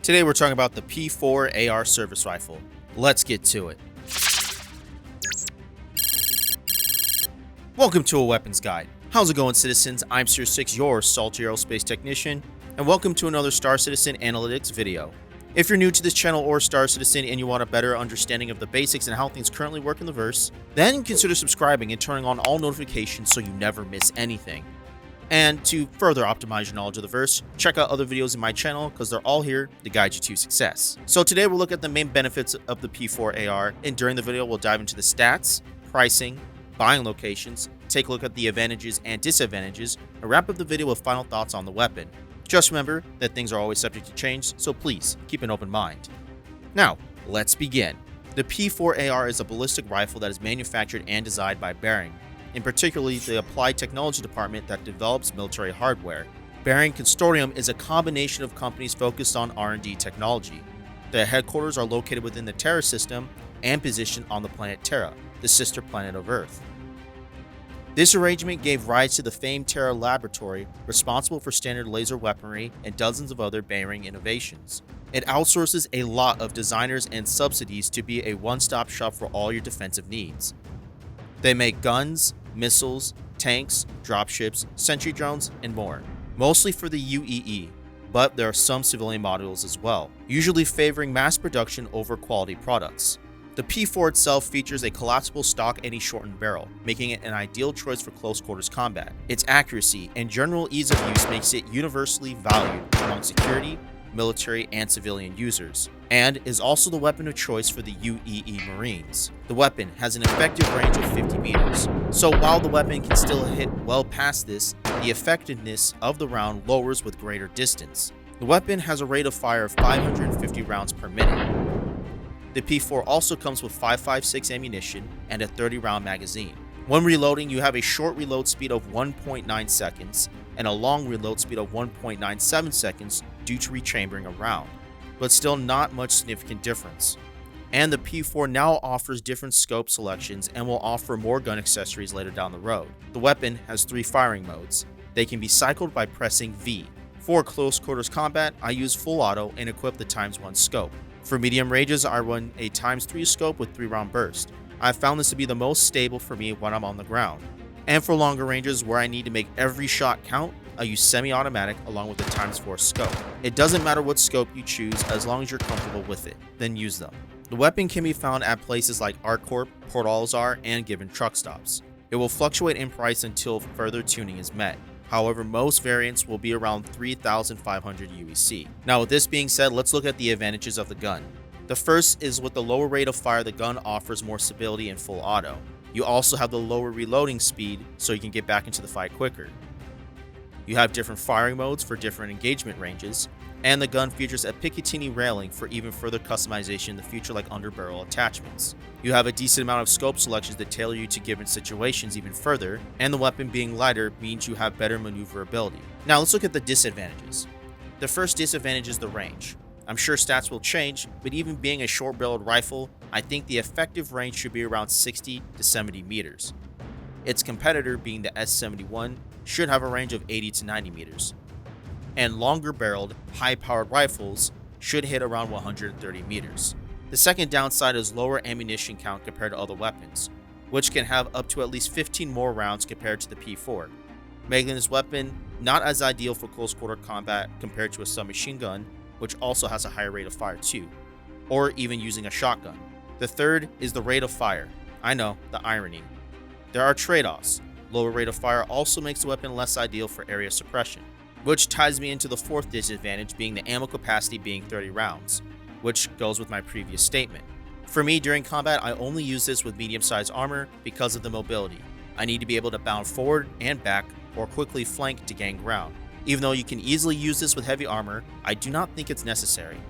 Today we're talking about the P4-AR service rifle. Let's get to it. Welcome to a weapons guide. How's it going, citizens? I'm Sir 6, your salty aerospace technician, and welcome to another Star Citizen Analytics video. If you're new to this channel or Star Citizen and you want a better understanding of the basics and how things currently work in the verse, then consider subscribing and turning on all notifications so you never miss anything. And to further optimize your knowledge of the verse, check out other videos in my channel because they're all here to guide you to success. So today we'll look at the main benefits of the P4-AR, and during the video we'll dive into the stats, pricing, buying locations, take a look at the advantages and disadvantages, and wrap up the video with final thoughts on the weapon. Just remember that things are always subject to change, so please keep an open mind. Now, let's begin. The P4-AR is a ballistic rifle that is manufactured and designed by Bearing, in particularly the Applied Technology Department that develops military hardware. Bearing Consortium is a combination of companies focused on R&D technology. Their headquarters are located within the Terra system and positioned on the planet Terra, the sister planet of Earth. This arrangement gave rise to the famed Terra Laboratory, responsible for standard laser weaponry and dozens of other Bearing innovations. It outsources a lot of designers and subsidies to be a one-stop shop for all your defensive needs. They make guns, missiles, tanks, dropships, sentry drones, and more, mostly for the UEE, but there are some civilian modules as well, usually favoring mass production over quality products. The P4 itself features a collapsible stock and a shortened barrel, making it an ideal choice for close quarters combat. Its accuracy and general ease of use makes it universally valued among security, military, and civilian users, and is also the weapon of choice for the UEE Marines. The weapon has an effective range of 50 meters, so while the weapon can still hit well past this, the effectiveness of the round lowers with greater distance. The weapon has a rate of fire of 550 rounds per minute. The P4 also comes with 5.56 ammunition and a 30-round magazine. When reloading, you have a short reload speed of 1.9 seconds and a long reload speed of 1.97 seconds due to rechambering a round, but still not much significant difference. And the P4 now offers different scope selections and will offer more gun accessories later down the road. The weapon has 3 firing modes. They can be cycled by pressing V. For close quarters combat, I use full auto and equip the ×1 scope. For medium ranges, I run a ×3 scope with 3-round burst. I've found this to be the most stable for me when I'm on the ground. And for longer ranges where I need to make every shot count, I use semi-automatic along with the ×4 scope. It doesn't matter what scope you choose as long as you're comfortable with it, then use them. The weapon can be found at places like ArcCorp, Port-Alizar, and given truck stops. It will fluctuate in price until further tuning is met. However, most variants will be around 3,500 UEC. Now with this being said, let's look at the advantages of the gun. The first is with the lower rate of fire, the gun offers more stability in full auto. You also have the lower reloading speed, so you can get back into the fight quicker. You have different firing modes for different engagement ranges, and the gun features a Picatinny railing for even further customization in the future, like underbarrel attachments. You have a decent amount of scope selections that tailor you to given situations even further, and the weapon being lighter means you have better maneuverability. Now let's look at the disadvantages. The first disadvantage is the range. I'm sure stats will change, but even being a short-barreled rifle, I think the effective range should be around 60 to 70 meters. Its competitor, being the S71, should have a range of 80 to 90 meters. And longer-barreled, high-powered rifles should hit around 130 meters. The second downside is lower ammunition count compared to other weapons, which can have up to at least 15 more rounds compared to the P4, making this weapon not as ideal for close-quarter combat compared to a submachine gun, which also has a higher rate of fire too, or even using a shotgun. The third is the rate of fire. I know, the irony. There are trade-offs. Lower rate of fire also makes the weapon less ideal for area suppression, which ties me into the fourth disadvantage, being the ammo capacity being 30 rounds, which goes with my previous statement. For me, during combat, I only use this with medium-sized armor because of the mobility. I need to be able to bound forward and back or quickly flank to gain ground. Even though you can easily use this with heavy armor, I do not think it's necessary.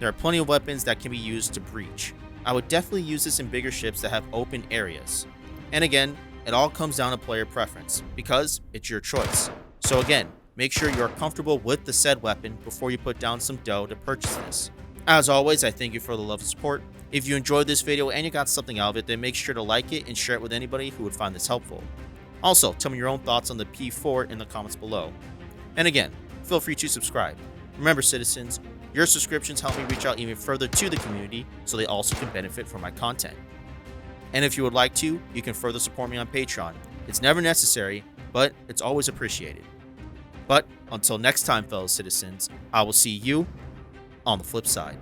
There are plenty of weapons that can be used to breach. I would definitely use this in bigger ships that have open areas. And again, it all comes down to player preference, because it's your choice. So again, make sure you are comfortable with the said weapon before you put down some dough to purchase this. As always, I thank you for the love and support. If you enjoyed this video and you got something out of it, then make sure to like it and share it with anybody who would find this helpful. Also, tell me your own thoughts on the P4 in the comments below. And again, feel free to subscribe. Remember, citizens, Your subscriptions help me reach out even further to the community so they also can benefit from my content. And if you would like to, you can further support me on Patreon. It's never necessary, but it's always appreciated. But until next time, fellow citizens, I will see you on the flip side.